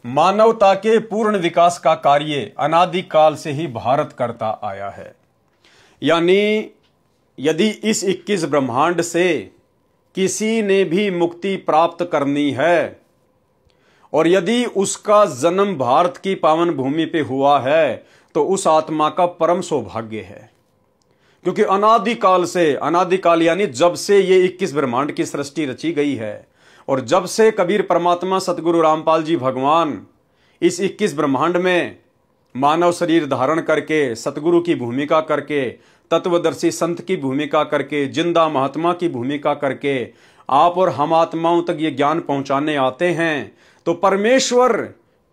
मानवता के पूर्ण विकास का कार्य अनादिकाल से ही भारत करता आया है। यानी यदि इस 21 ब्रह्मांड से किसी ने भी मुक्ति प्राप्त करनी है और यदि उसका जन्म भारत की पावन भूमि पे हुआ है तो उस आत्मा का परम सौभाग्य है। क्योंकि अनादिकाल यानी जब से ये 21 ब्रह्मांड की सृष्टि रची गई है और जब से कबीर परमात्मा सतगुरु रामपाल जी भगवान इस 21 ब्रह्मांड में मानव शरीर धारण करके सतगुरु की भूमिका करके तत्वदर्शी संत की भूमिका करके जिंदा महात्मा की भूमिका करके आप और हम आत्माओं तक ये ज्ञान पहुंचाने आते हैं तो परमेश्वर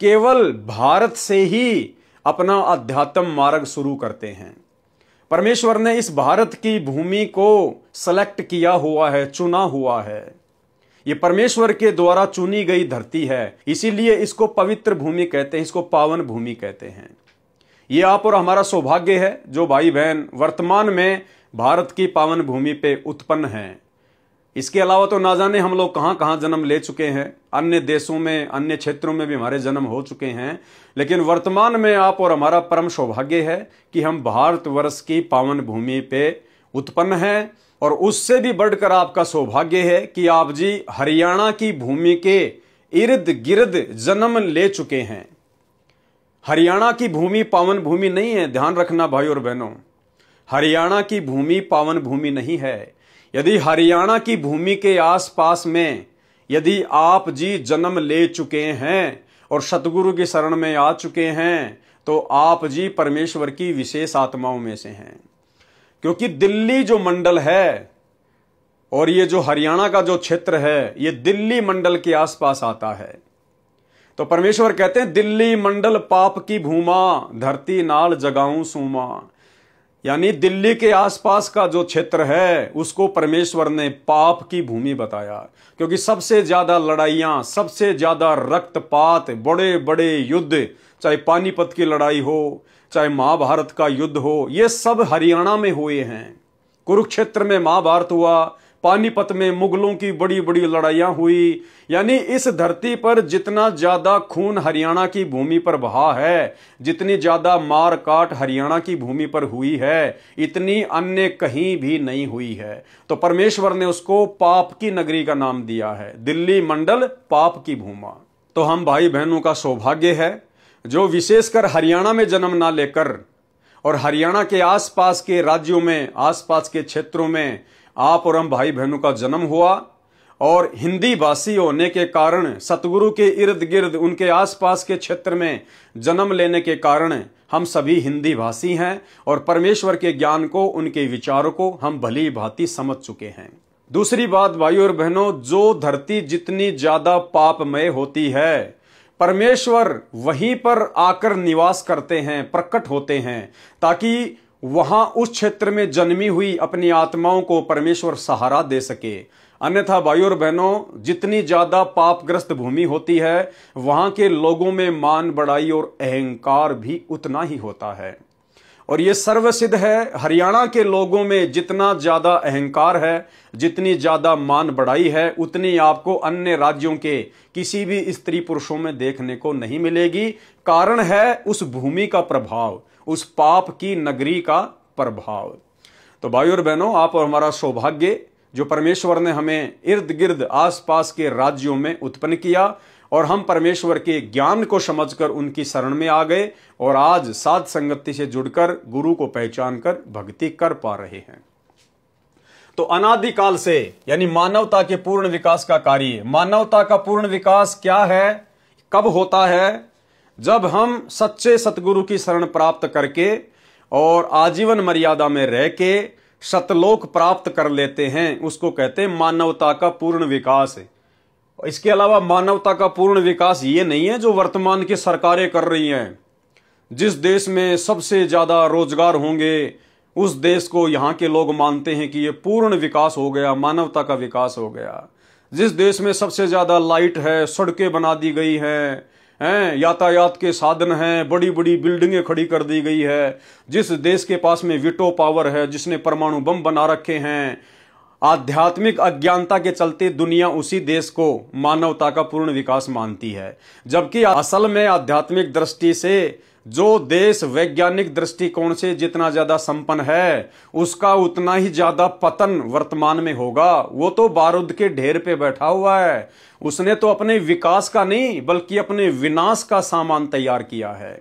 केवल भारत से ही अपना अध्यात्म मार्ग शुरू करते हैं। परमेश्वर ने इस भारत की भूमि को सेलेक्ट किया हुआ है, चुना हुआ है। ये परमेश्वर के द्वारा चुनी गई धरती है, इसीलिए इसको पवित्र भूमि कहते हैं, इसको पावन भूमि कहते हैं। ये आप और हमारा सौभाग्य है जो भाई बहन वर्तमान में भारत की पावन भूमि पे उत्पन्न हैं। इसके अलावा तो ना जाने हम लोग कहां कहां जन्म ले चुके हैं, अन्य देशों में अन्य क्षेत्रों में भी हमारे जन्म हो चुके हैं, लेकिन वर्तमान में आप और हमारा परम सौभाग्य है कि हम भारतवर्ष की पावन भूमि पे उत्पन्न हैं। और उससे भी बढ़कर आपका सौभाग्य है कि आप जी हरियाणा की भूमि के इर्द गिर्द जन्म ले चुके हैं। हरियाणा की भूमि पावन भूमि नहीं है, ध्यान रखना भाई और बहनों, हरियाणा की भूमि पावन भूमि नहीं है। यदि हरियाणा की भूमि के आसपास में यदि आप जी जन्म ले चुके हैं और सतगुरु की शरण में आ चुके हैं तो आप जी परमेश्वर की विशेष आत्माओं में से हैं। क्योंकि दिल्ली जो मंडल है और ये जो हरियाणा का जो क्षेत्र है ये दिल्ली मंडल के आसपास आता है। तो परमेश्वर कहते हैं दिल्ली मंडल पाप की भूमा, धरती नाल जगाऊं सूमा। यानी दिल्ली के आसपास का जो क्षेत्र है उसको परमेश्वर ने पाप की भूमि बताया। क्योंकि सबसे ज्यादा लड़ाइयां, सबसे ज्यादा रक्तपात, बड़े बड़े युद्ध, चाहे पानीपत की लड़ाई हो, चाहे महाभारत का युद्ध हो, ये सब हरियाणा में हुए हैं। कुरुक्षेत्र में महाभारत हुआ, पानीपत में मुगलों की बड़ी बड़ी लड़ाइयां हुई। यानी इस धरती पर जितना ज्यादा खून हरियाणा की भूमि पर बहा है, जितनी ज्यादा मार काट हरियाणा की भूमि पर हुई है, इतनी अन्य कहीं भी नहीं हुई है। तो परमेश्वर ने उसको पाप की नगरी का नाम दिया है, दिल्ली मंडल पाप की भूमा। तो हम भाई बहनों का सौभाग्य है जो विशेषकर हरियाणा में जन्म ना लेकर और हरियाणा के आसपास के राज्यों में, आसपास के क्षेत्रों में आप और हम भाई बहनों का जन्म हुआ और हिंदी भाषी होने के कारण, सतगुरु के इर्द गिर्द उनके आसपास के क्षेत्र में जन्म लेने के कारण हम सभी हिंदी भाषी हैं और परमेश्वर के ज्ञान को, उनके विचारों को हम भली भांति समझ चुके हैं। दूसरी बात भाई और बहनों, जो धरती जितनी ज्यादा पापमय होती है परमेश्वर वहीं पर आकर निवास करते हैं, प्रकट होते हैं, ताकि वहां उस क्षेत्र में जन्मी हुई अपनी आत्माओं को परमेश्वर सहारा दे सके। अन्यथा भाई और बहनों, जितनी ज्यादा पापग्रस्त भूमि होती है वहां के लोगों में मान बढ़ाई और अहंकार भी उतना ही होता है। और ये सर्वसिद्ध है, हरियाणा के लोगों में जितना ज्यादा अहंकार है, जितनी ज्यादा मान बढ़ाई है, उतनी आपको अन्य राज्यों के किसी भी स्त्री पुरुषों में देखने को नहीं मिलेगी। कारण है उस भूमि का प्रभाव, उस पाप की नगरी का प्रभाव। तो भाई और बहनों, आप और हमारा सौभाग्य जो परमेश्वर ने हमें इर्द गिर्द आसपास के राज्यों में उत्पन्न किया और हम परमेश्वर के ज्ञान को समझकर उनकी शरण में आ गए और आज साध संगति से जुड़कर गुरु को पहचान कर भक्ति कर पा रहे हैं। तो अनादिकाल से यानी मानवता के पूर्ण विकास का कार्य, मानवता का पूर्ण विकास क्या है, कब होता है? जब हम सच्चे सतगुरु की शरण प्राप्त करके और आजीवन मर्यादा में रह के सतलोक प्राप्त कर लेते हैं, उसको कहते हैं मानवता का पूर्ण विकास। इसके अलावा मानवता का पूर्ण विकास ये नहीं है जो वर्तमान की सरकारें कर रही हैं। जिस देश में सबसे ज्यादा रोजगार होंगे उस देश को यहाँ के लोग मानते हैं कि ये पूर्ण विकास हो गया, मानवता का विकास हो गया। जिस देश में सबसे ज्यादा लाइट है, सड़कें बना दी गई हैं, यातायात के साधन हैं, बड़ी बड़ी बिल्डिंगें खड़ी कर दी गई है, जिस देश के पास में वीटो पावर है, जिसने परमाणु बम बना रखे हैं, आध्यात्मिक अज्ञानता के चलते दुनिया उसी देश को मानवता का पूर्ण विकास मानती है, जबकि असल में आध्यात्मिक दृष्टि से जो देश वैज्ञानिक दृष्टिकोण से जितना ज्यादा संपन्न है उसका उतना ही ज्यादा पतन वर्तमान में होगा। वो तो बारूद के ढेर पे बैठा हुआ है, उसने तो अपने विकास का नहीं बल्कि अपने विनाश का सामान तैयार किया है।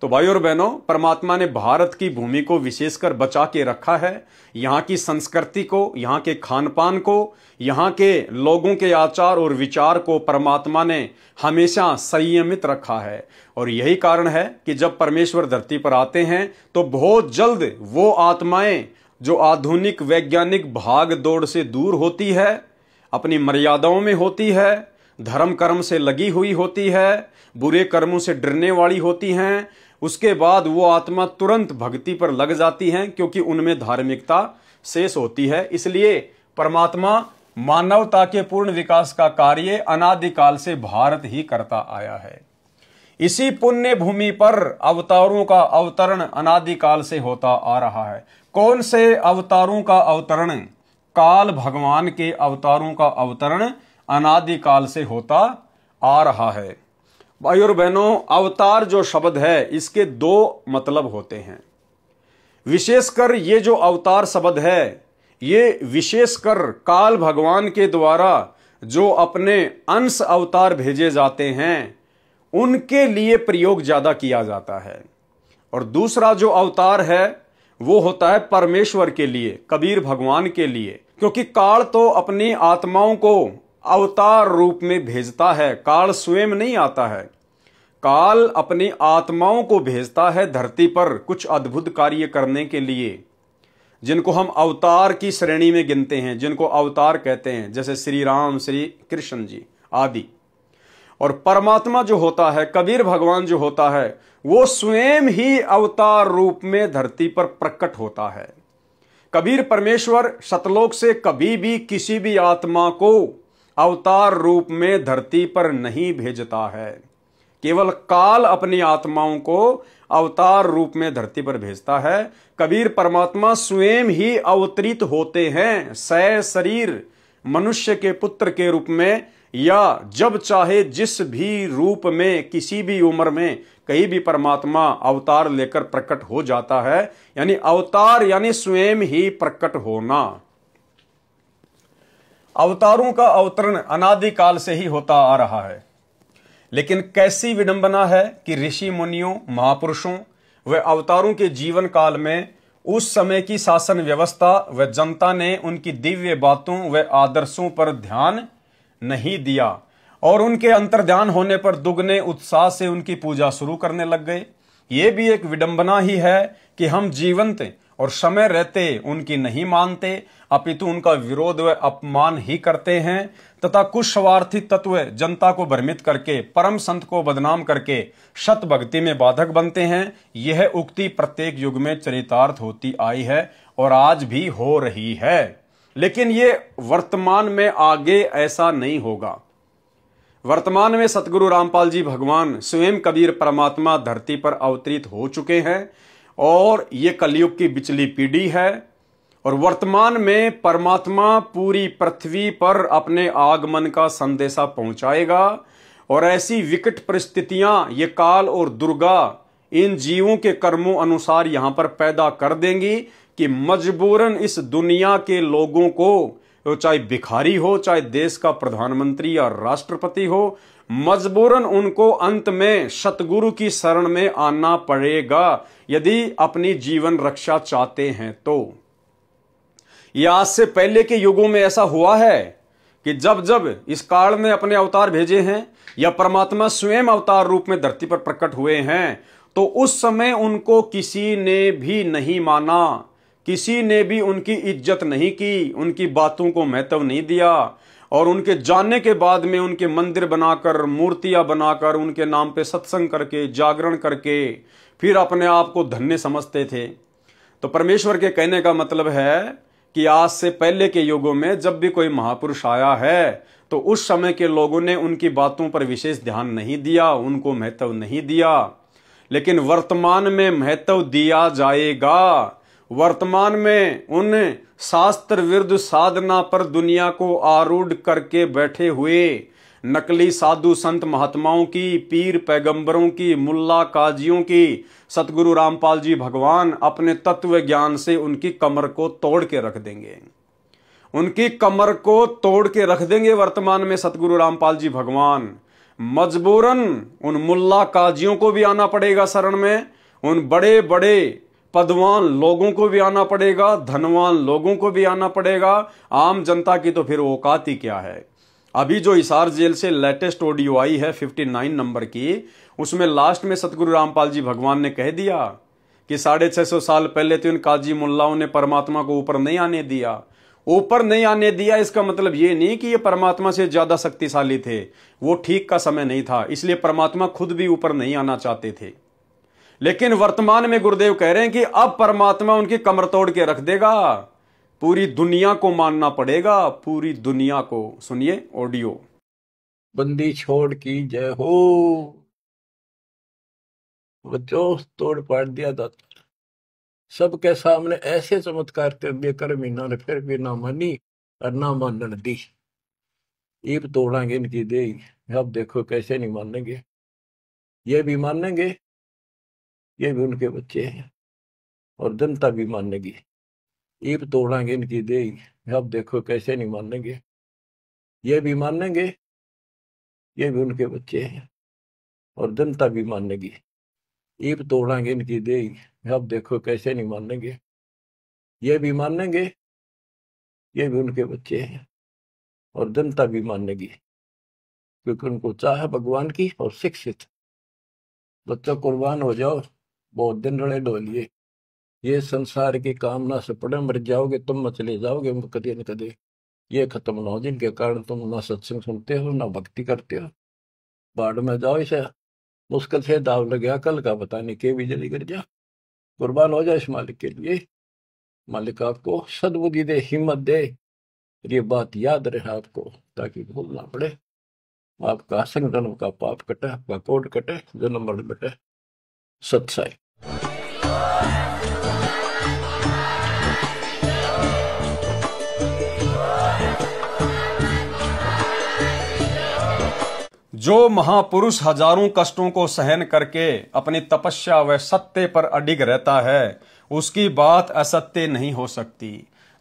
तो भाई और बहनों, परमात्मा ने भारत की भूमि को विशेषकर बचा के रखा है। यहाँ की संस्कृति को, यहाँ के खान पान को, यहाँ के लोगों के आचार और विचार को परमात्मा ने हमेशा संयमित रखा है। और यही कारण है कि जब परमेश्वर धरती पर आते हैं तो बहुत जल्द वो आत्माएं जो आधुनिक वैज्ञानिक भाग दौड़ से दूर होती है, अपनी मर्यादाओं में होती है, धर्म कर्म से लगी हुई होती है, बुरे कर्मों से डरने वाली होती हैं, उसके बाद वो आत्मा तुरंत भक्ति पर लग जाती हैं, क्योंकि उनमें धार्मिकता शेष होती है। इसलिए परमात्मा मानवता के पूर्ण विकास का कार्य अनादिकाल से भारत ही करता आया है। इसी पुण्य भूमि पर अवतारों का अवतरण अनादिकाल से होता आ रहा है। कौन से अवतारों का अवतरण? काल भगवान के अवतारों का अवतरण अनादिकाल से होता आ रहा है। भाई और बहनों, अवतार जो शब्द है इसके दो मतलब होते हैं। विशेषकर ये जो अवतार शब्द है ये विशेषकर काल भगवान के द्वारा जो अपने अंश अवतार भेजे जाते हैं उनके लिए प्रयोग ज्यादा किया जाता है। और दूसरा जो अवतार है वो होता है परमेश्वर के लिए, कबीर भगवान के लिए, क्योंकि काल तो अपनी आत्माओं को अवतार रूप में भेजता है, काल स्वयं नहीं आता है। काल अपनी आत्माओं को भेजता है धरती पर कुछ अद्भुत कार्य करने के लिए, जिनको हम अवतार की श्रेणी में गिनते हैं, जिनको अवतार कहते हैं, जैसे श्री राम, श्री कृष्ण जी आदि। और परमात्मा जो होता है, कबीर भगवान जो होता है, वो स्वयं ही अवतार रूप में धरती पर प्रकट होता है। कबीर परमेश्वर सतलोक से कभी भी किसी भी आत्मा को अवतार रूप में धरती पर नहीं भेजता है, केवल काल अपनी आत्माओं को अवतार रूप में धरती पर भेजता है। कबीर परमात्मा स्वयं ही अवतरित होते हैं शरीर मनुष्य के पुत्र के रूप में, या जब चाहे जिस भी रूप में किसी भी उम्र में कहीं भी परमात्मा अवतार लेकर प्रकट हो जाता है। यानी अवतार यानी स्वयं ही प्रकट होना। अवतारों का अवतरण अनादिकाल से ही होता आ रहा है, लेकिन कैसी विडंबना है कि ऋषि मुनियों, महापुरुषों व अवतारों के जीवन काल में उस समय की शासन व्यवस्था व जनता ने उनकी दिव्य बातों व आदर्शों पर ध्यान नहीं दिया और उनके अंतर्ध्यान होने पर दुगने उत्साह से उनकी पूजा शुरू करने लग गए। ये भी एक विडंबना ही है कि हम जीवंत और समय रहते उनकी नहीं मानते, अपितु उनका विरोध व अपमान ही करते हैं तथा कुछ स्वार्थी तत्व जनता को भ्रमित करके परम संत को बदनाम करके शत भक्ति में बाधक बनते हैं। यह उक्ति प्रत्येक युग में चरितार्थ होती आई है और आज भी हो रही है, लेकिन ये वर्तमान में आगे ऐसा नहीं होगा। वर्तमान में सतगुरु रामपाल जी भगवान स्वयं कबीर परमात्मा धरती पर अवतरित हो चुके हैं और ये कलयुग की बिचली पीढ़ी है। और वर्तमान में परमात्मा पूरी पृथ्वी पर अपने आगमन का संदेशा पहुंचाएगा और ऐसी विकट परिस्थितियां ये काल और दुर्गा इन जीवों के कर्मों अनुसार यहां पर पैदा कर देंगी कि मजबूरन इस दुनिया के लोगों को, चाहे भिखारी हो, चाहे देश का प्रधानमंत्री या राष्ट्रपति हो, मजबूरन उनको अंत में सतगुरु की शरण में आना पड़ेगा यदि अपनी जीवन रक्षा चाहते हैं तो। यह आज से पहले के युगों में ऐसा हुआ है कि जब जब इस काल ने अपने अवतार भेजे हैं या परमात्मा स्वयं अवतार रूप में धरती पर प्रकट हुए हैं, तो उस समय उनको किसी ने भी नहीं माना, किसी ने भी उनकी इज्जत नहीं की, उनकी बातों को महत्व नहीं दिया और उनके जाने के बाद में उनके मंदिर बनाकर, मूर्तियां बनाकर, उनके नाम पे सत्संग करके, जागरण करके फिर अपने आप को धन्य समझते थे। तो परमेश्वर के कहने का मतलब है कि आज से पहले के युगों में जब भी कोई महापुरुष आया है तो उस समय के लोगों ने उनकी बातों पर विशेष ध्यान नहीं दिया, उनको महत्व नहीं दिया, लेकिन वर्तमान में महत्व दिया जाएगा। वर्तमान में उन शास्त्र विरुद्ध साधना पर दुनिया को आरूढ़ करके बैठे हुए नकली साधु संत महात्माओं की, पीर पैगंबरों की, मुल्ला काजियों की, सतगुरु रामपाल जी भगवान अपने तत्व ज्ञान से उनकी कमर को तोड़ के रख देंगे। उनकी कमर को तोड़ के रख देंगे वर्तमान में सतगुरु रामपाल जी भगवान। मजबूरन उन मुल्ला काजियों को भी आना पड़ेगा शरण में, उन बड़े बड़े पदवान लोगों को भी आना पड़ेगा, धनवान लोगों को भी आना पड़ेगा। आम जनता की तो फिर औकात ही क्या है। अभी जो हिसार जेल से लेटेस्ट ऑडियो आई है 59 नंबर की, उसमें लास्ट में सतगुरु रामपाल जी भगवान ने कह दिया कि 650 साल पहले तो इन काजी मुल्लाओं ने परमात्मा को ऊपर नहीं आने दिया। ऊपर नहीं आने दिया इसका मतलब ये नहीं कि ये परमात्मा से ज्यादा शक्तिशाली थे, वो ठीक का समय नहीं था, इसलिए परमात्मा खुद भी ऊपर नहीं आना चाहते थे। लेकिन वर्तमान में गुरुदेव कह रहे हैं कि अब परमात्मा उनकी कमर तोड़ के रख देगा। पूरी दुनिया को मानना पड़ेगा, पूरी दुनिया को। सुनिए ऑडियो। बंदी छोड़ की जय हो, बच्चों तोड़ पाड़ दिया दाता। सबके सामने ऐसे चमत्कार कर दिए कर मीना ने, फिर भी ना मानी और ना मानन दी। ईब तोड़ांगे इनकी दे, अब देखो कैसे नहीं मानेंगे। ये भी मानेंगे, ये भी उनके बच्चे हैं और जनता भी मानेगी। ईब तोड़ांगे इनकी दे, अब देखो कैसे नहीं मानेंगे। ये भी मानेंगे, ये भी उनके बच्चे हैं और जनता भी मानेगी। ईब तोड़ांगे इनकी दे, अब देखो कैसे नहीं मानेंगे। ये भी मानेंगे, ये भी उनके बच्चे हैं और जनता भी मानेगी, क्योंकि उनको चाह भगवान की और शिक्षित। बच्चों कुर्बान हो जाओ, बहुत दिन रड़े डोलिए। ये संसार की कामना से पड़े मर जाओगे तुम, चले जाओगे कदे न कदे। ये खत्म ना हो जिनके कारण तुम ना सत्संग सुनते हो ना भक्ति करते हो। बाढ़ में जाओ, इसे मुश्किल से दाव लग गया, कल का पता नहीं के भी जल्दी कर जा। कुर्बान हो जाए इस मालिक के लिए। मालिक आपको सद्बुद्धि दे, हिम्मत दे, ये बात याद रहे आपको, ताकि भूल ना पड़े। आपका असंग जन्म का पाप कटे, आपका कोड कटे, जन्म मरण बटे। सत्साई। जो महापुरुष हजारों कष्टों को सहन करके अपनी तपस्या व सत्य पर अडिग रहता है, उसकी बात असत्य नहीं हो सकती।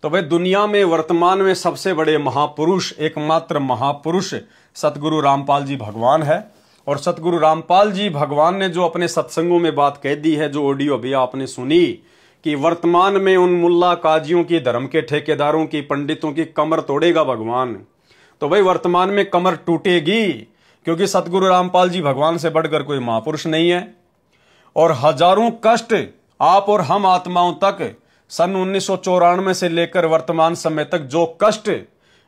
तो भाई दुनिया में वर्तमान में सबसे बड़े महापुरुष, एकमात्र महापुरुष सतगुरु रामपाल जी भगवान है। और सतगुरु रामपाल जी भगवान ने जो अपने सत्संगों में बात कह दी है, जो ऑडियो अभी आपने सुनी, कि वर्तमान में उन मुल्ला काजियों की, धर्म के ठेकेदारों की, पंडितों की कमर तोड़ेगा भगवान। तो भाई वर्तमान में कमर टूटेगी, क्योंकि सतगुरु रामपाल जी भगवान से बढ़कर कोई महापुरुष नहीं है। और हजारों कष्ट आप और हम आत्माओं तक सन 1994 से लेकर वर्तमान समय तक जो कष्ट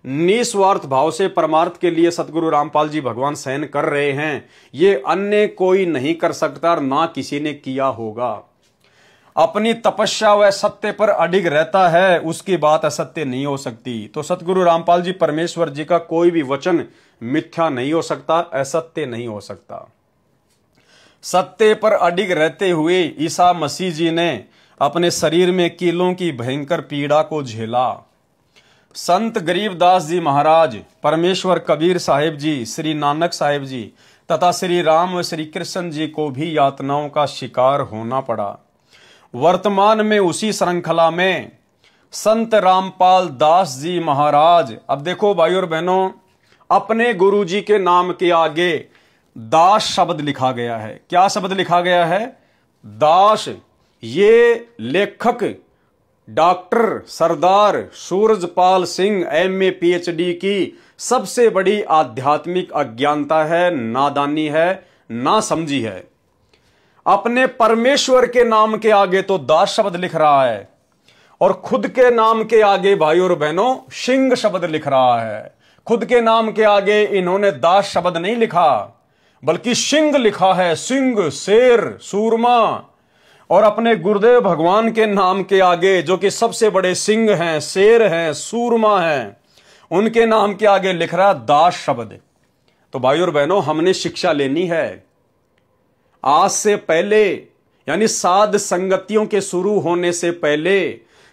निस्वार्थ भाव से परमार्थ के लिए सतगुरु रामपाल जी भगवान सहन कर रहे हैं, ये अन्य कोई नहीं कर सकता और ना किसी ने किया होगा। अपनी तपस्या व सत्य पर अडिग रहता है, उसकी बात असत्य नहीं हो सकती। तो सतगुरु रामपाल जी परमेश्वर जी का कोई भी वचन मिथ्या नहीं हो सकता, असत्य नहीं हो सकता। सत्य पर अडिग रहते हुए ईसा मसीह जी ने अपने शरीर में कीलों की भयंकर पीड़ा को झेला। संत गरीबदास जी महाराज, परमेश्वर कबीर साहिब जी, श्री नानक साहिब जी तथा श्री राम व श्री कृष्ण जी को भी यातनाओं का शिकार होना पड़ा। वर्तमान में उसी श्रृंखला में संत रामपाल दास जी महाराज, अब देखो भाइयों और बहनों, अपने गुरु जी के नाम के आगे दास शब्द लिखा गया है। क्या शब्द लिखा गया है? दास। ये लेखक डॉक्टर सरदार सूरजपाल सिंह MA PhD की सबसे बड़ी आध्यात्मिक अज्ञानता है, नादानी है, नासमझी है। अपने परमेश्वर के नाम के आगे तो दास शब्द लिख रहा है और खुद के नाम के आगे भाइयों और बहनों सिंह शब्द लिख रहा है। खुद के नाम के आगे इन्होंने दास शब्द नहीं लिखा, बल्कि सिंह लिखा है, सिंह, शेर, सूरमा। और अपने गुरुदेव भगवान के नाम के आगे, जो कि सबसे बड़े सिंह हैं, शेर हैं, सूरमा हैं, उनके नाम के आगे लिख रहा दास शब्द। तो भाइयों और बहनों, हमने शिक्षा लेनी है। आज से पहले यानी साध संगतियों के शुरू होने से पहले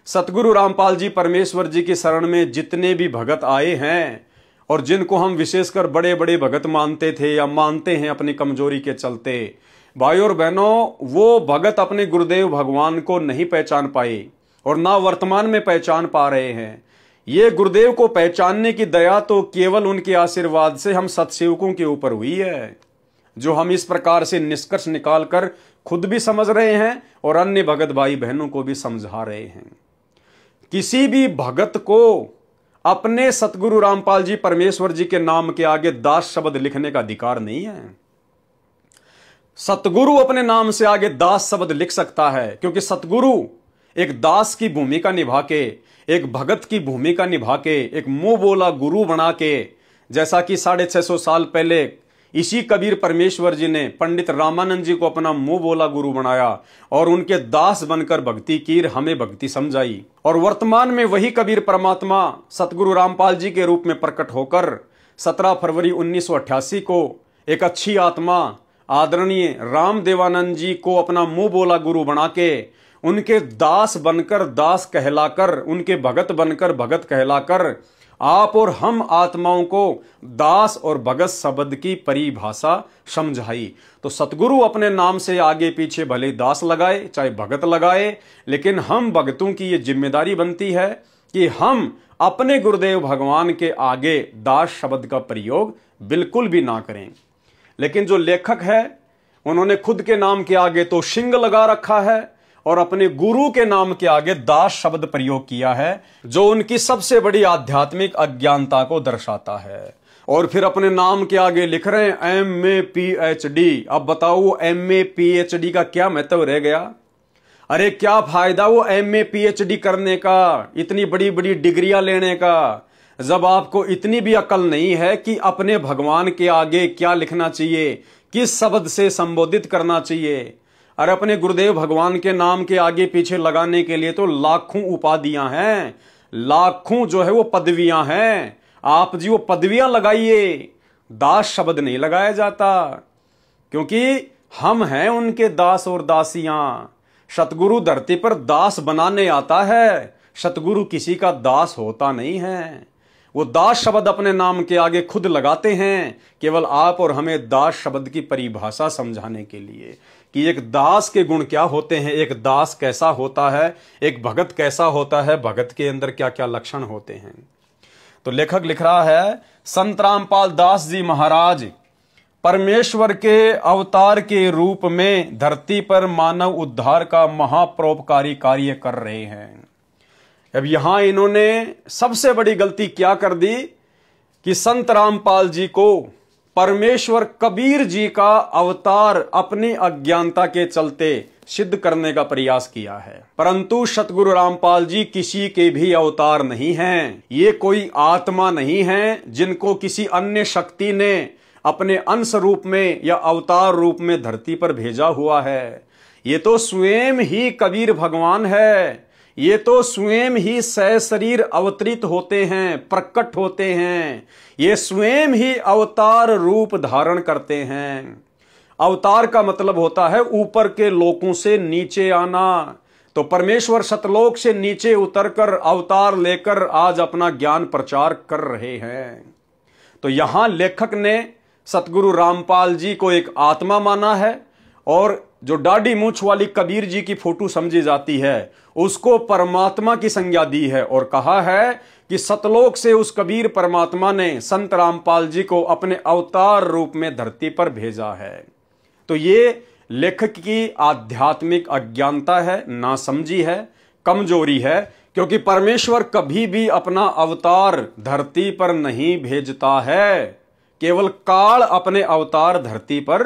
सतगुरु रामपाल जी परमेश्वर जी की शरण में जितने भी भगत आए हैं और जिनको हम विशेषकर बड़े बड़े भगत मानते थे या मानते हैं अपनी कमजोरी के चलते, भाइयों और बहनों, वो भगत अपने गुरुदेव भगवान को नहीं पहचान पाए और ना वर्तमान में पहचान पा रहे हैं। ये गुरुदेव को पहचानने की दया तो केवल उनके आशीर्वाद से हम सत्सेवकों के ऊपर हुई है, जो हम इस प्रकार से निष्कर्ष निकालकर खुद भी समझ रहे हैं और अन्य भगत भाई बहनों को भी समझा रहे हैं। किसी भी भगत को अपने सतगुरु रामपाल जी परमेश्वर जी के नाम के आगे दास शब्द लिखने का अधिकार नहीं है। सतगुरु अपने नाम से आगे दास शब्द लिख सकता है, क्योंकि सतगुरु एक दास की भूमिका निभा के, एक भगत की भूमिका निभा के, एक मुंह बोला गुरु बना के, जैसा कि 650 साल पहले इसी कबीर परमेश्वर जी ने पंडित रामानंद जी को अपना मुंह बोला गुरु बनाया और उनके दास बनकर भक्ति की, हमें भक्ति समझाई। और वर्तमान में वही कबीर परमात्मा सतगुरु रामपाल जी के रूप में प्रकट होकर 17 फरवरी 1988 को एक अच्छी आत्मा आदरणीय राम देवानंद जी को अपना मुंह बोला गुरु बना के, उनके दास बनकर, दास कहलाकर, उनके भगत बनकर, भगत कहलाकर आप और हम आत्माओं को दास और भगत शब्द की परिभाषा समझाई। तो सतगुरु अपने नाम से आगे पीछे भले दास लगाए चाहे भगत लगाए, लेकिन हम भगतों की ये जिम्मेदारी बनती है कि हम अपने गुरुदेव भगवान के आगे दास शब्द का प्रयोग बिल्कुल भी ना करें। लेकिन जो लेखक है उन्होंने खुद के नाम के आगे तो सिंह लगा रखा है और अपने गुरु के नाम के आगे दास शब्द प्रयोग किया है, जो उनकी सबसे बड़ी आध्यात्मिक अज्ञानता को दर्शाता है। और फिर अपने नाम के आगे लिख रहे हैं MA PhD। अब बताओ MA PhD का क्या महत्व रह गया? अरे क्या फायदा वो MA PhD करने का, इतनी बड़ी बड़ी डिग्रियां लेने का, जब आपको इतनी भी अकल नहीं है कि अपने भगवान के आगे क्या लिखना चाहिए, किस शब्द से संबोधित करना चाहिए। अरे अपने गुरुदेव भगवान के नाम के आगे पीछे लगाने के लिए तो लाखों उपाधियां हैं, लाखों जो है वो पदवियां हैं। आप जी वो पदवियां लगाइए, दास शब्द नहीं लगाया जाता, क्योंकि हम हैं उनके दास और दासियां। सतगुरु धरती पर दास बनाने आता है, सतगुरु किसी का दास होता नहीं है। वो दास शब्द अपने नाम के आगे खुद लगाते हैं, केवल आप और हमें दास शब्द की परिभाषा समझाने के लिए कि एक दास के गुण क्या होते हैं, एक दास कैसा होता है, एक भगत कैसा होता है, भगत के अंदर क्या क्या लक्षण होते हैं। तो लेखक लिख रहा है, संत रामपाल दास जी महाराज परमेश्वर के अवतार के रूप में धरती पर मानव उद्धार का महापरोपकारी कार्य कर रहे हैं। अब यहां इन्होंने सबसे बड़ी गलती क्या कर दी कि संत रामपाल जी को परमेश्वर कबीर जी का अवतार अपनी अज्ञानता के चलते सिद्ध करने का प्रयास किया है, परंतु सतगुरु रामपाल जी किसी के भी अवतार नहीं हैं। ये कोई आत्मा नहीं है जिनको किसी अन्य शक्ति ने अपने अंश रूप में या अवतार रूप में धरती पर भेजा हुआ है। ये तो स्वयं ही कबीर भगवान है, ये तो स्वयं ही सहशरीर अवतरित होते हैं, प्रकट होते हैं, ये स्वयं ही अवतार रूप धारण करते हैं। अवतार का मतलब होता है ऊपर के लोकों से नीचे आना। तो परमेश्वर सतलोक से नीचे उतरकर अवतार लेकर आज अपना ज्ञान प्रचार कर रहे हैं। तो यहां लेखक ने सतगुरु रामपाल जी को एक आत्मा माना है और जो दाढ़ी मूंछ वाली कबीर जी की फोटो समझी जाती है उसको परमात्मा की संज्ञा दी है और कहा है कि सतलोक से उस कबीर परमात्मा ने संत रामपाल जी को अपने अवतार रूप में धरती पर भेजा है। तो ये लेखक की आध्यात्मिक अज्ञानता है, नासमझी है, कमजोरी है, क्योंकि परमेश्वर कभी भी अपना अवतार धरती पर नहीं भेजता है, केवल काल अपने अवतार धरती पर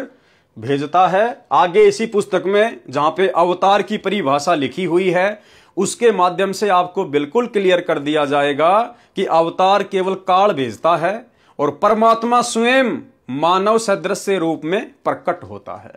भेजता है। आगे इसी पुस्तक में जहां पे अवतार की परिभाषा लिखी हुई है उसके माध्यम से आपको बिल्कुल क्लियर कर दिया जाएगा कि अवतार केवल काल भेजता है और परमात्मा स्वयं मानव सदृश रूप में प्रकट होता है।